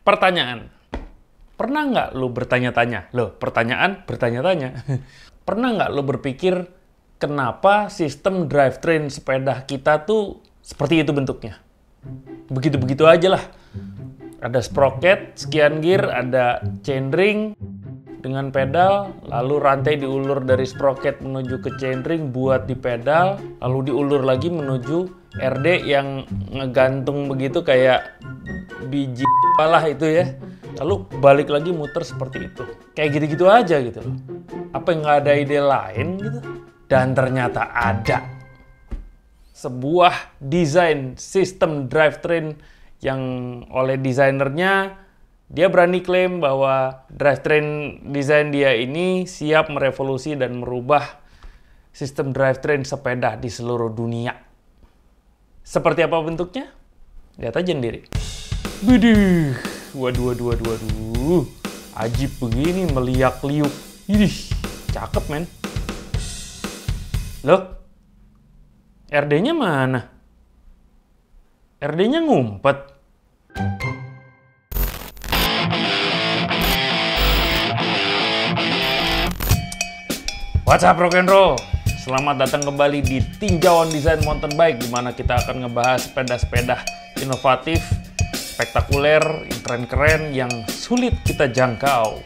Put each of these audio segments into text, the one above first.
Pertanyaan. Pernah nggak lo bertanya-tanya? Loh, pertanyaan bertanya-tanya. Pernah nggak lo berpikir kenapa sistem drivetrain sepeda kita tuh seperti itu bentuknya? Begitu-begitu aja lah. Ada sprocket, sekian gear, ada chainring dengan pedal, lalu rantai diulur dari sprocket menuju ke chainring buat di pedal, lalu diulur lagi menuju RD yang ngegantung begitu kayak biji lah itu ya. Lalu balik lagi muter seperti itu. Kayak gitu-gitu aja gitu loh. Apa nggak ada ide lain gitu? Dan ternyata ada. Sebuah desain sistem drivetrain yang oleh desainernya, dia berani klaim bahwa drivetrain desain dia ini siap merevolusi dan merubah sistem drivetrain sepeda di seluruh dunia. Seperti apa bentuknya? Lihat aja sendiri. Widih, waduh. Ajib begini, meliak-liuk. Idih, cakep men. Loh, RD-nya mana? RD-nya ngumpet. What's up rock and roll? Selamat datang kembali di Tinjauan Desain Mountain Bike, di mana kita akan ngebahas sepeda-sepeda inovatif, spektakuler, yang keren-keren, yang sulit kita jangkau.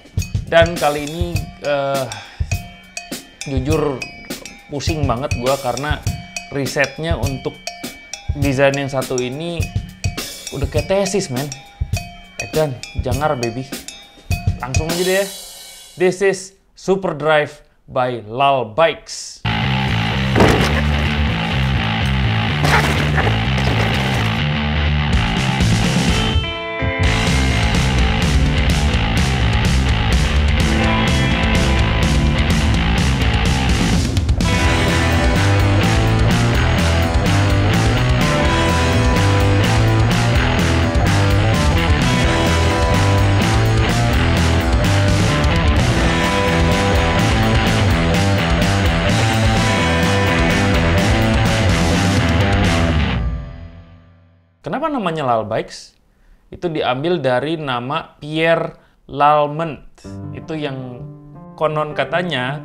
Dan kali ini jujur pusing banget gue karena risetnya untuk desain yang satu ini udah kayak tesis men. Dan jangan baby, langsung aja deh. This is Super Drive by Lal Bikes. Kenapa namanya Lal Bikes? Itu diambil dari nama Pierre Lallemand. Itu yang konon katanya,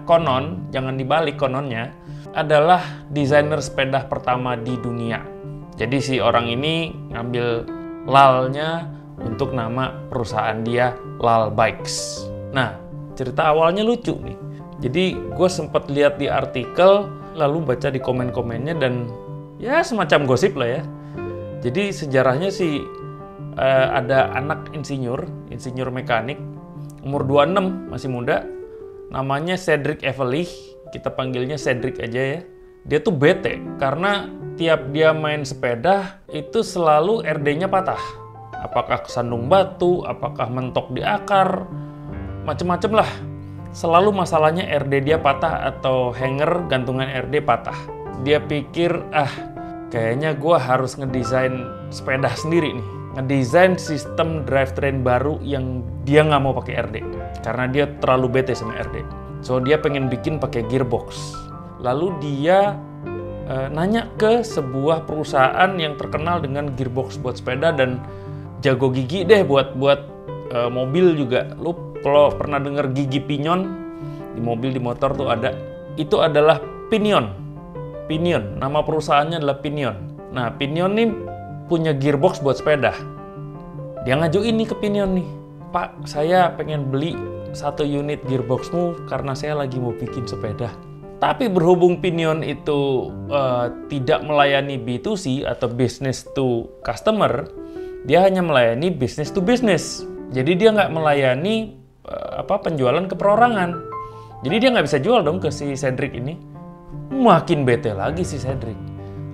jangan dibalik kononnya, adalah desainer sepeda pertama di dunia. Jadi si orang ini ngambil Lalnya untuk nama perusahaan dia, Lal Bikes. Nah, cerita awalnya lucu nih. Jadi gue sempat lihat di artikel, lalu baca di komen-komennya, dan ya semacam gosip lah ya. Jadi sejarahnya sih ada anak insinyur mekanik, umur 26, masih muda, namanya Cedric Evelich, kita panggilnya Cedric aja ya. Dia tuh bete karena tiap dia main sepeda itu selalu RD-nya patah. Apakah kesandung batu, apakah mentok di akar, macem-macem lah. Selalu masalahnya RD dia patah atau hanger gantungan RD patah. Dia pikir, kayaknya gue harus ngedesain sepeda sendiri nih. Ngedesain sistem drivetrain baru yang dia nggak mau pakai RD. Karena dia terlalu bete sama RD. So dia pengen bikin pakai gearbox. Lalu dia nanya ke sebuah perusahaan yang terkenal dengan gearbox buat sepeda dan jago gigi deh buat mobil juga. Lu kalau pernah denger gigi pinyon, di mobil, di motor tuh ada. Itu adalah Pinion, nama perusahaannya adalah Pinion. Nah, Pinion nih punya gearbox buat sepeda. Dia ngajuin nih ke Pinion nih, Pak, saya pengen beli 1 unit gearboxmu karena saya lagi mau bikin sepeda. Tapi berhubung Pinion itu tidak melayani B2C atau business to customer, dia hanya melayani business to business. Jadi dia nggak melayani penjualan ke perorangan. Jadi dia nggak bisa jual dong ke si Cedric ini. Makin bete lagi si Cedric.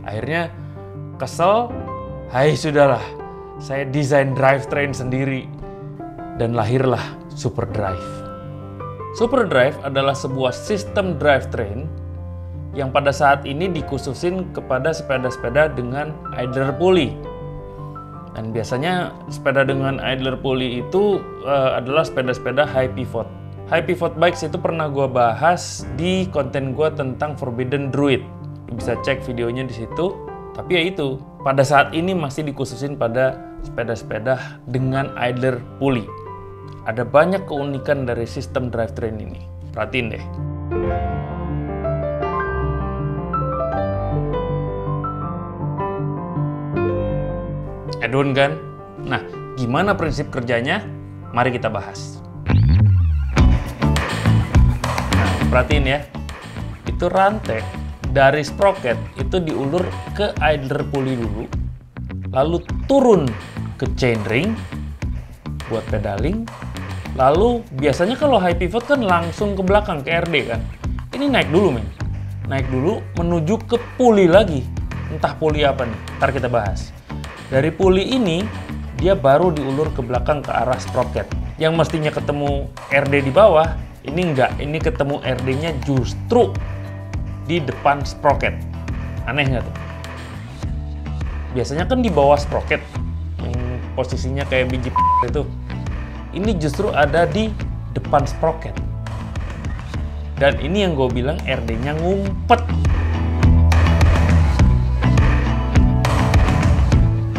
Akhirnya kesel, hai sudahlah, saya desain drivetrain sendiri. Dan lahirlah Super Drive. Super Drive adalah sebuah sistem drivetrain yang pada saat ini dikhususin kepada sepeda-sepeda dengan idler pulley. Dan biasanya sepeda dengan idler pulley itu adalah sepeda-sepeda high pivot. High pivot bikes itu pernah gue bahas di konten gue tentang Forbidden Druid. Lu bisa cek videonya di situ. Tapi ya itu, pada saat ini masih dikhususin pada sepeda-sepeda dengan idler pulley. Ada banyak keunikan dari sistem drivetrain ini. Perhatiin deh. Add-on kan? Nah, gimana prinsip kerjanya? Mari kita bahas. Nah, perhatiin ya. Itu rantai dari sprocket itu diulur ke idler pulley dulu. Lalu turun ke chainring buat pedaling. Lalu biasanya kalau high pivot kan langsung ke belakang, ke RD kan. Ini naik dulu men. Naik dulu menuju ke pulley lagi. Entah pulley apa nih, ntar kita bahas. Dari pulley ini, dia baru diulur ke belakang ke arah sprocket. Yang mestinya ketemu RD di bawah, ini enggak. Ini ketemu RD-nya justru di depan sprocket. Aneh nggak tuh? Biasanya kan di bawah sprocket, yang posisinya kayak biji itu. Ini justru ada di depan sprocket. Dan ini yang gue bilang RD-nya ngumpet.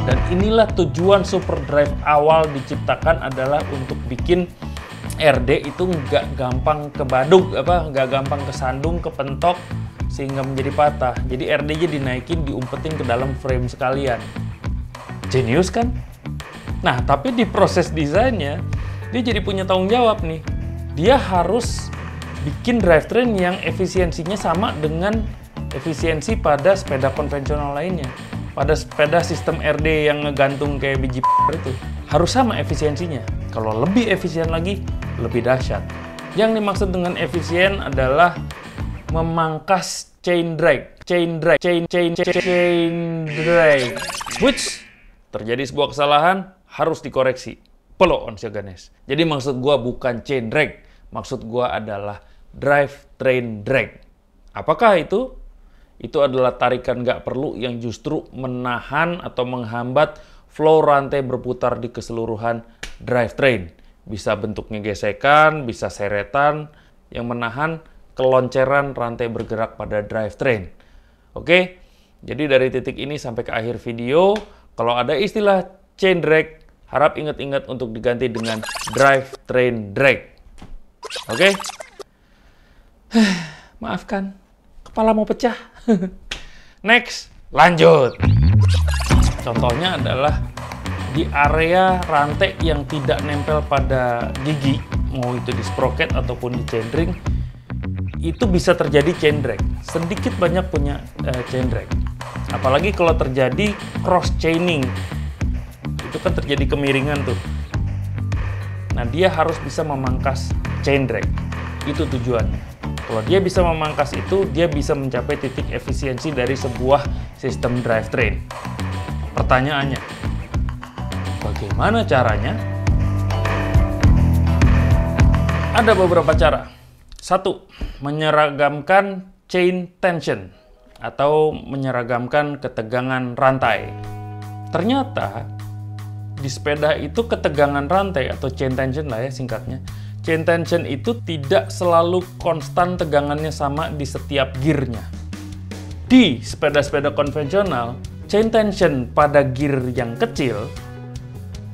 Dan inilah tujuan Super Drive awal diciptakan adalah untuk bikin RD itu nggak gampang kebaduk, nggak gampang kesandung, kepentok, sehingga menjadi patah. Jadi RD-nya dinaikin, diumpetin ke dalam frame sekalian. Genius kan? Nah, tapi di proses desainnya, dia jadi punya tanggung jawab nih. Dia harus bikin drivetrain yang efisiensinya sama dengan efisiensi pada sepeda konvensional lainnya. Pada sepeda sistem RD yang ngegantung kayak biji itu. Harus sama efisiensinya. Kalau lebih efisien lagi, lebih dahsyat. Yang dimaksud dengan efisien adalah memangkas chain drag. Chain drag. Which terjadi sebuah kesalahan, harus dikoreksi. Pelo on Ganes. Jadi maksud gua bukan chain drag, maksud gua adalah drivetrain drag. Apakah itu? Itu adalah tarikan nggak perlu yang justru menahan atau menghambat flow rantai berputar di keseluruhan drivetrain. Bisa bentuknya gesekan, bisa seretan, yang menahan kelonceran rantai bergerak pada drivetrain. Oke? Jadi dari titik ini sampai ke akhir video, kalau ada istilah chain drag, harap ingat-ingat untuk diganti dengan drivetrain drag. Oke? Maafkan, kepala mau pecah. Next, lanjut. Contohnya adalah di area rantai yang tidak nempel pada gigi, mau itu di sprocket ataupun di chainring, itu bisa terjadi chain drag. Sedikit banyak punya chain drag. Apalagi kalau terjadi cross chaining. Itu kan terjadi kemiringan tuh. Nah, dia harus bisa memangkas chain drag. Itu tujuannya. Kalau dia bisa memangkas itu, dia bisa mencapai titik efisiensi dari sebuah sistem drivetrain. Pertanyaannya, bagaimana caranya? Ada beberapa cara. 1. Menyeragamkan chain tension atau menyeragamkan ketegangan rantai. Ternyata di sepeda itu ketegangan rantai atau chain tension lah ya singkatnya. Chain tension itu tidak selalu konstan tegangannya sama di setiap gearnya. Di sepeda-sepeda konvensional, chain tension pada gear yang kecil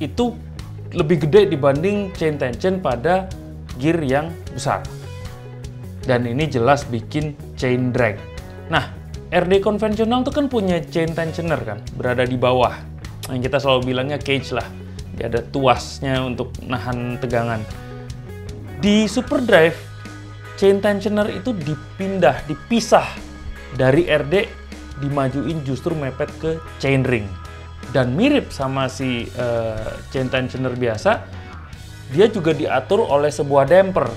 itu lebih gede dibanding chain tension pada gear yang besar. Dan ini jelas bikin chain drag. Nah, RD konvensional tuh kan punya chain tensioner kan, berada di bawah. Yang kita selalu bilangnya cage lah. Dia ada tuasnya untuk nahan tegangan. Di Super Drive, chain tensioner itu dipisah dari RD, dimajuin justru mepet ke chainring. Dan mirip sama si chain tensioner biasa, dia juga diatur oleh sebuah damper.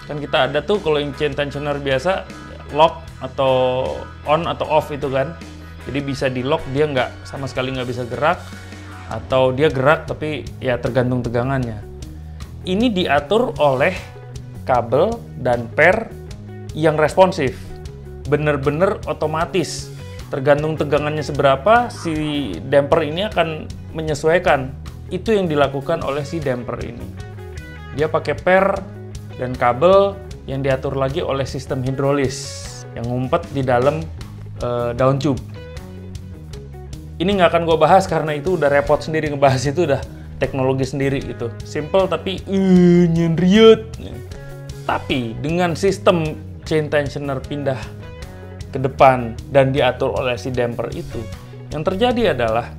Kan kita ada tuh kalau yang chain tensioner biasa, lock atau on atau off itu kan. Jadi bisa di lock, dia sama sekali nggak bisa gerak. Atau dia gerak tapi ya tergantung tegangannya. Ini diatur oleh kabel dan per yang responsif. Bener-bener otomatis. Tergantung tegangannya seberapa, si damper ini akan menyesuaikan. Itu yang dilakukan oleh si damper ini. Dia pakai per dan kabel yang diatur lagi oleh sistem hidrolis yang ngumpet di dalam daun tube. Ini nggak akan gue bahas karena itu udah repot sendiri, ngebahas itu udah teknologi sendiri gitu. Simple tapi nyendriut. Tapi dengan sistem chain tensioner pindah ke depan dan diatur oleh si damper itu, yang terjadi adalah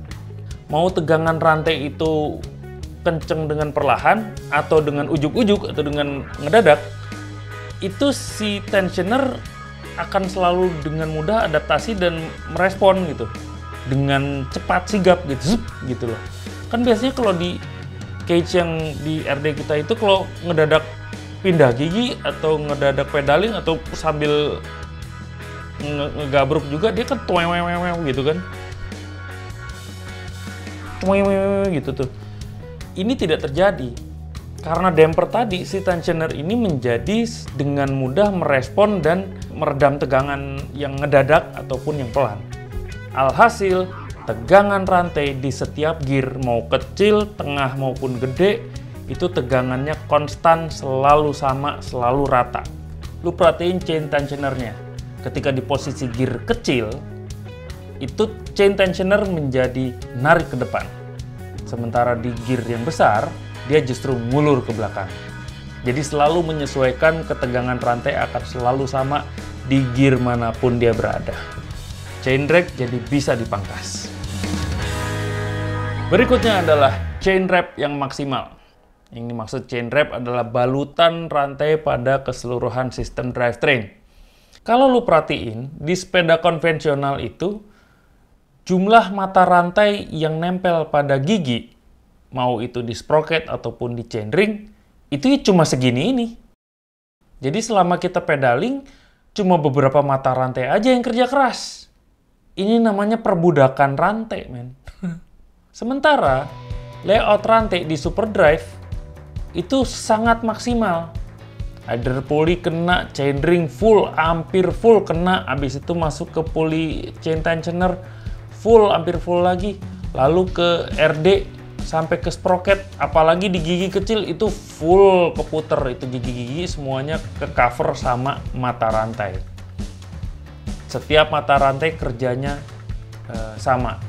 mau tegangan rantai itu kenceng dengan perlahan atau dengan ujuk-ujuk atau dengan ngedadak, itu si tensioner akan selalu dengan mudah adaptasi dan merespon gitu dengan cepat, sigap gitu loh. Kan biasanya kalau di cage yang di RD kita itu kalau ngedadak pindah gigi atau ngedadak pedaling atau sambil ngegabruk juga, dia kan gitu kan, gitu tuh. Ini tidak terjadi karena damper tadi, si tensioner ini menjadi dengan mudah merespon dan meredam tegangan yang ngedadak ataupun yang pelan. Alhasil, tegangan rantai di setiap gear, mau kecil, tengah maupun gede, itu tegangannya konstan, selalu sama, selalu rata. Lu perhatiin chain tensionernya. Ketika di posisi gear kecil, itu chain tensioner menjadi narik ke depan. Sementara di gear yang besar, dia justru ngulur ke belakang. Jadi selalu menyesuaikan ketegangan rantai akan selalu sama di gear manapun dia berada. Chain drag jadi bisa dipangkas. Berikutnya adalah chain wrap yang maksimal. Yang dimaksud chain wrap adalah balutan rantai pada keseluruhan sistem drivetrain. Kalau lu perhatiin, di sepeda konvensional itu, jumlah mata rantai yang nempel pada gigi, mau itu di sprocket ataupun di chainring, itu cuma segini ini. Jadi selama kita pedaling, cuma beberapa mata rantai aja yang kerja keras. Ini namanya perbudakan rantai, men. Sementara, layout rantai di SuperDrive itu sangat maksimal. Idler pulley kena, chainring full, hampir full kena, habis itu masuk ke pulley chain tensioner, full, hampir full lagi. Lalu ke RD, sampai ke sprocket, apalagi di gigi kecil itu full keputer, itu gigi-gigi semuanya ke cover sama mata rantai. Setiap mata rantai kerjanya sama,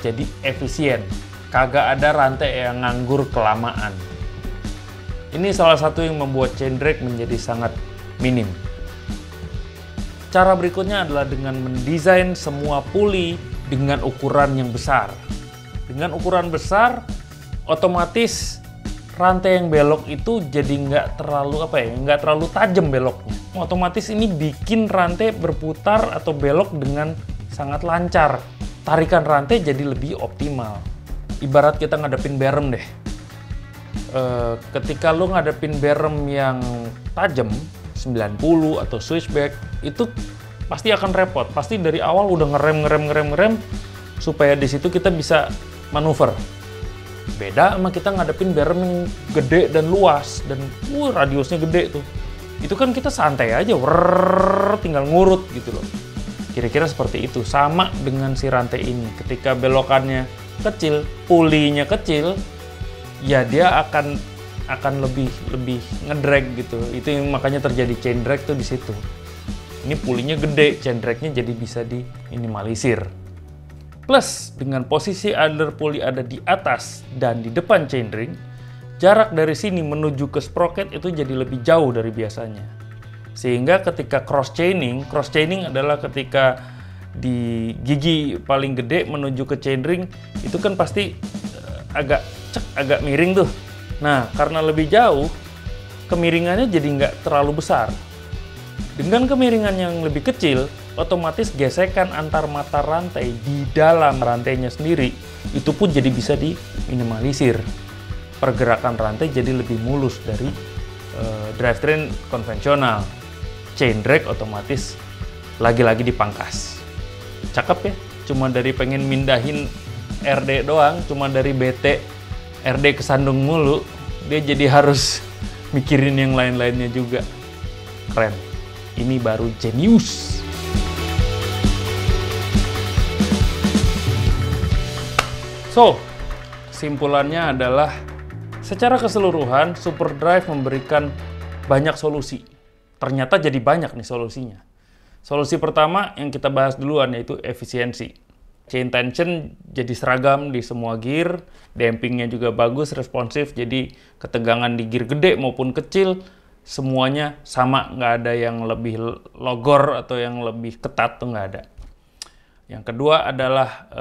jadi efisien, kagak ada rantai yang nganggur kelamaan. Ini salah satu yang membuat chain drag menjadi sangat minim. Cara berikutnya adalah dengan mendesain semua pulley dengan ukuran yang besar. Dengan ukuran besar, otomatis rantai yang belok itu jadi nggak terlalu tajam beloknya. Otomatis ini bikin rantai berputar atau belok dengan sangat lancar. Tarikan rantai jadi lebih optimal. Ibarat kita ngadepin berem deh. Ketika lu ngadepin berem yang tajam, 90 atau switchback, itu pasti akan repot. Pasti dari awal udah ngerem supaya di situ kita bisa manuver. Beda sama kita ngadepin berem yang gede dan luas dan radiusnya gede tuh. Itu kan kita santai aja, tinggal ngurut gitu loh. Kira-kira seperti itu. Sama dengan si rantai ini. Ketika belokannya kecil, pulley-nya kecil, ya dia akan lebih ngedrag gitu. Itu yang makanya terjadi chain drag tuh di situ. Ini pulley-nya gede, chain drag-nya jadi bisa diminimalisir. Plus, dengan posisi idler pulley ada di atas dan di depan chainring, jarak dari sini menuju ke sprocket itu jadi lebih jauh dari biasanya. Sehingga ketika cross chaining adalah ketika di gigi paling gede menuju ke chainring, itu kan pasti agak miring tuh. Nah, karena lebih jauh, kemiringannya jadi nggak terlalu besar. Dengan kemiringan yang lebih kecil, otomatis gesekan antar mata rantai di dalam rantainya sendiri itu pun jadi bisa diminimalisir. Pergerakan rantai jadi lebih mulus dari drivetrain konvensional. Chain drag otomatis lagi-lagi dipangkas. Cakep ya, cuma dari pengen mindahin RD doang, cuma dari BT RD kesandung mulu, dia jadi harus mikirin yang lain-lainnya juga. Keren. Ini baru jenius. So, kesimpulannya adalah secara keseluruhan SuperDrive memberikan banyak solusi. Ternyata jadi banyak nih solusinya. Solusi pertama yang kita bahas duluan yaitu efisiensi. Chain tension jadi seragam di semua gear, dampingnya juga bagus, responsif, jadi ketegangan di gear gede maupun kecil, semuanya sama, nggak ada yang lebih logor atau yang lebih ketat, tuh nggak ada. Yang kedua adalah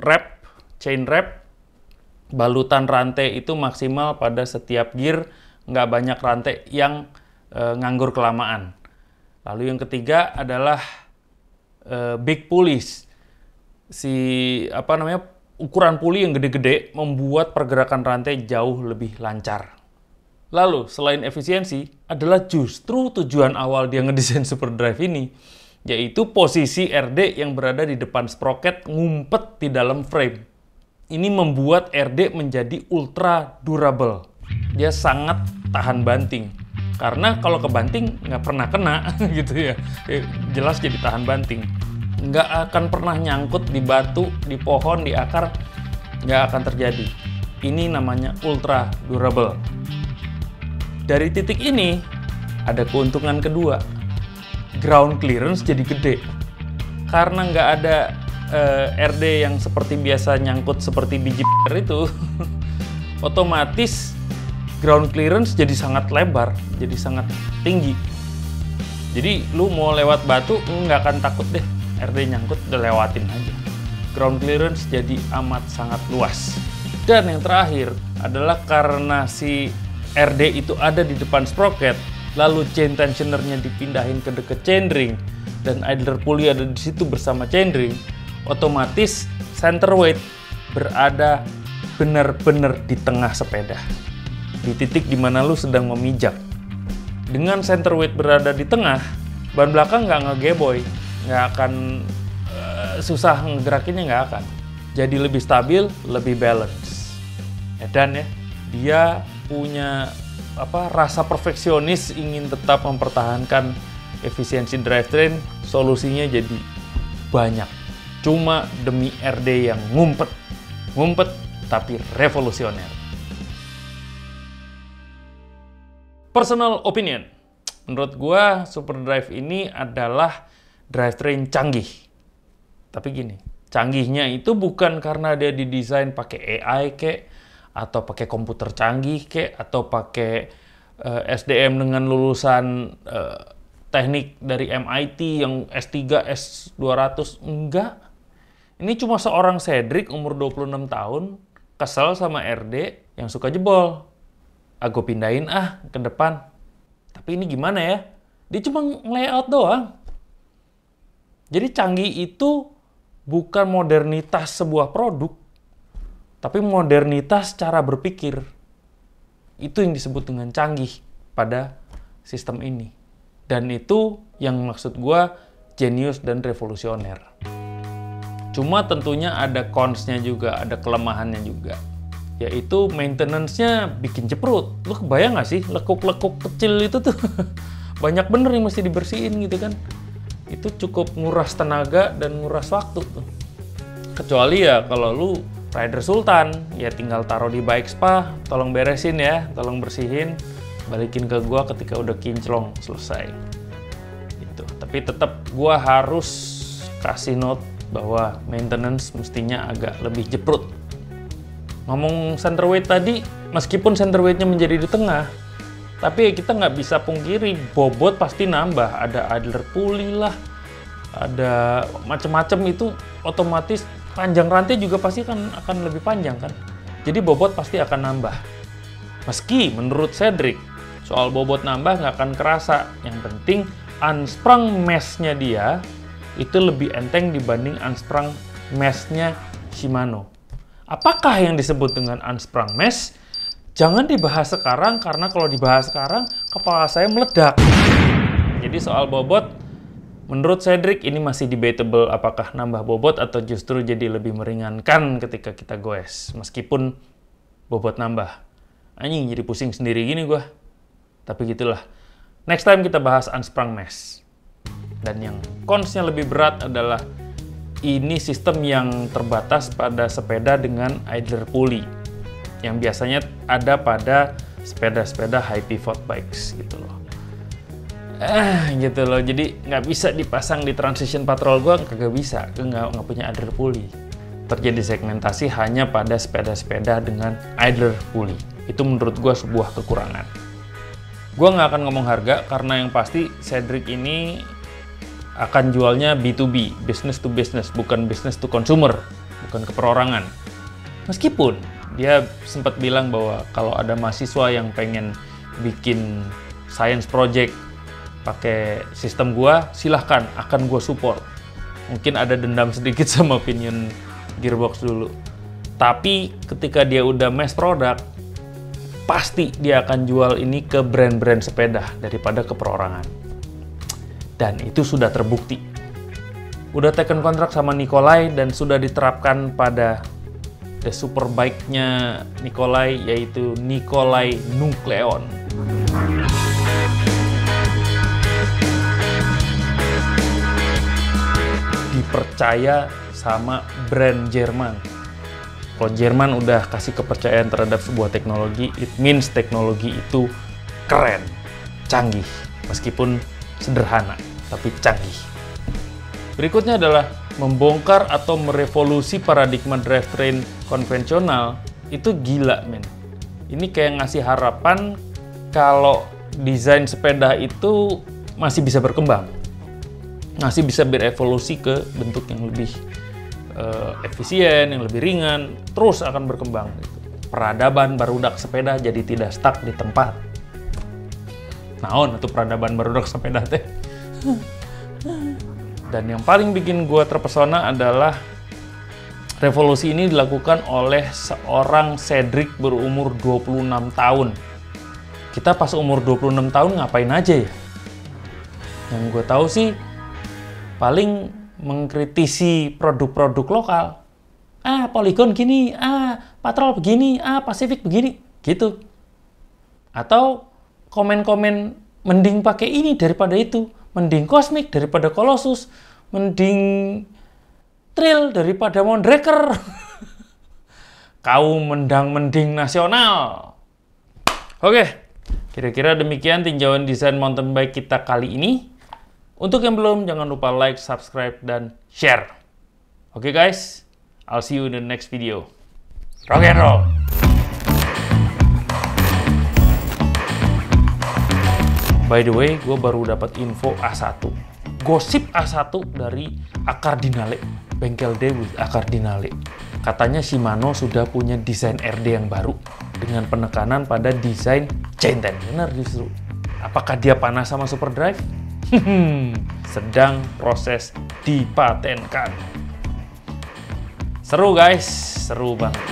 wrap, chain wrap, balutan rantai itu maksimal pada setiap gear, nggak banyak rantai yang nganggur kelamaan. Lalu yang ketiga adalah big pulleys. Ukuran puli yang gede-gede membuat pergerakan rantai jauh lebih lancar. Lalu selain efisiensi adalah justru tujuan awal dia ngedesain SuperDrive ini, yaitu posisi RD yang berada di depan sprocket ngumpet di dalam frame. Ini membuat RD menjadi ultra durable. Dia sangat tahan banting. Karena kalau kebanting nggak pernah kena gitu ya. Jelas jadi tahan banting. Nggak akan pernah nyangkut di batu, di pohon, di akar, nggak akan terjadi. Ini namanya ultra durable. Dari titik ini, ada keuntungan kedua. Ground clearance jadi gede. Karena nggak ada RD yang seperti biasa nyangkut seperti biji itu, otomatis ground clearance jadi sangat lebar, jadi sangat tinggi. Jadi lu mau lewat batu, lu nggak akan takut deh. RD nyangkut, udah lewatin aja. Ground clearance jadi amat sangat luas. Dan yang terakhir adalah karena si RD itu ada di depan sprocket, lalu chain tensionernya dipindahin ke dekat chainring, dan idler pulley ada di situ bersama chainring, otomatis center weight berada benar-benar di tengah sepeda. Di titik dimana lu sedang memijak. Dengan center weight berada di tengah, ban belakang nggak ngegeboy, nggak akan susah ngegerakinnya, nggak akan. Jadi lebih stabil, lebih balance. Dan ya, dia punya rasa perfeksionis, ingin tetap mempertahankan efisiensi drivetrain, solusinya jadi banyak. Cuma demi RD yang ngumpet tapi revolusioner. Personal opinion, menurut gua SuperDrive ini adalah drivetrain canggih. Tapi gini, canggihnya itu bukan karena dia didesain pakai AI kek, atau pakai komputer canggih kek, atau pakai SDM dengan lulusan teknik dari MIT yang S3, S200. Enggak. Ini cuma seorang Cedric umur 26 tahun, kesel sama RD yang suka jebol. Aku pindahin ke depan. Tapi ini gimana ya? Dia cuma layout doang. Jadi canggih itu bukan modernitas sebuah produk, tapi modernitas cara berpikir. Itu yang disebut dengan canggih pada sistem ini. Dan itu yang maksud gua jenius dan revolusioner. Cuma tentunya ada cons-nya juga, ada kelemahannya juga. Yaitu maintenance-nya bikin jeprut. Lu kebayang nggak sih lekuk-lekuk kecil itu tuh banyak bener yang mesti dibersihin gitu kan. Itu cukup nguras tenaga dan nguras waktu tuh. Kecuali ya kalau lu rider sultan, ya tinggal taruh di bike spa, tolong beresin ya, tolong bersihin, balikin ke gua ketika udah kinclong, selesai. Gitu. Tapi tetap gua harus kasih note bahwa maintenance mestinya agak lebih jeprut. Ngomong center weight tadi, meskipun center weight-nya menjadi di tengah, tapi kita nggak bisa pungkiri, bobot pasti nambah. Ada idler pulley lah, ada macam-macam, itu otomatis panjang rantai juga pasti akan lebih panjang kan. Jadi bobot pasti akan nambah. Meski menurut Cedric, soal bobot nambah nggak akan kerasa. Yang penting unsprung mesh-nya dia itu lebih enteng dibanding unsprung mesh-nya Shimano. Apakah yang disebut dengan unsprung mesh? Jangan dibahas sekarang, karena kalau dibahas sekarang, kepala saya meledak. Jadi soal bobot, menurut Cedric ini masih debatable apakah nambah bobot atau justru jadi lebih meringankan ketika kita goes. Meskipun bobot nambah. Anjing, jadi pusing sendiri gini gua. Tapi gitulah. Next time kita bahas unsprung mesh. Dan yang cons-nya lebih berat adalah ini sistem yang terbatas pada sepeda dengan idler pulley, yang biasanya ada pada sepeda-sepeda high pivot bikes gitu loh. gitu loh. Jadi nggak bisa dipasang di transition patrol gue, kagak bisa. Gue nggak punya idler pulley. Terjadi segmentasi hanya pada sepeda-sepeda dengan idler pulley. Itu menurut gue sebuah kekurangan. Gue nggak akan ngomong harga karena yang pasti Cedric ini akan jualnya B2B, business to business, bukan business to consumer, bukan ke perorangan. Meskipun dia sempat bilang bahwa kalau ada mahasiswa yang pengen bikin science project pakai sistem gua, silahkan, akan gua support. Mungkin ada dendam sedikit sama Pinion Gearbox dulu. Tapi ketika dia udah mass product, pasti dia akan jual ini ke brand-brand sepeda daripada ke perorangan. Dan itu sudah terbukti. Udah taken kontrak sama Nicolai dan sudah diterapkan pada the superbike-nya Nicolai, yaitu Nicolai Nucleon. Dipercaya sama brand Jerman. Kalau Jerman udah kasih kepercayaan terhadap sebuah teknologi, it means teknologi itu keren, canggih, meskipun sederhana, tapi canggih. Berikutnya adalah membongkar atau merevolusi paradigma drivetrain konvensional. Itu gila, men. Ini kayak ngasih harapan kalau desain sepeda itu masih bisa berkembang, masih bisa berevolusi ke bentuk yang lebih efisien, yang lebih ringan, terus akan berkembang. Peradaban barudak sepeda jadi tidak stuck di tempat. Naon itu peradaban barudak sepeda teh. Dan yang paling bikin gue terpesona adalah revolusi ini dilakukan oleh seorang Cedric berumur 26 tahun. Kita pas umur 26 tahun ngapain aja ya? Yang gue tahu sih paling mengkritisi produk-produk lokal. Polygon gini, Patrol begini, Pacific begini, gitu. Atau komen-komen mending pakai ini daripada itu, mending Cosmic daripada Colossus, mending Trail daripada Mondraker. Kau mending nasional. Oke, kira-kira demikian tinjauan desain mountain bike kita kali ini. Untuk yang belum, jangan lupa like, subscribe, dan share. Oke guys, I'll see you in the next video. Rock and roll! By the way, gue baru dapat info A1. Gosip A1 dari Accardinale. Bengkel Dewi Accardinale. Katanya Shimano sudah punya desain RD yang baru. Dengan penekanan pada desain chain 10. Benar justru. Apakah dia panas sama Superdrive? Sedang proses dipatenkan. Seru guys, seru banget.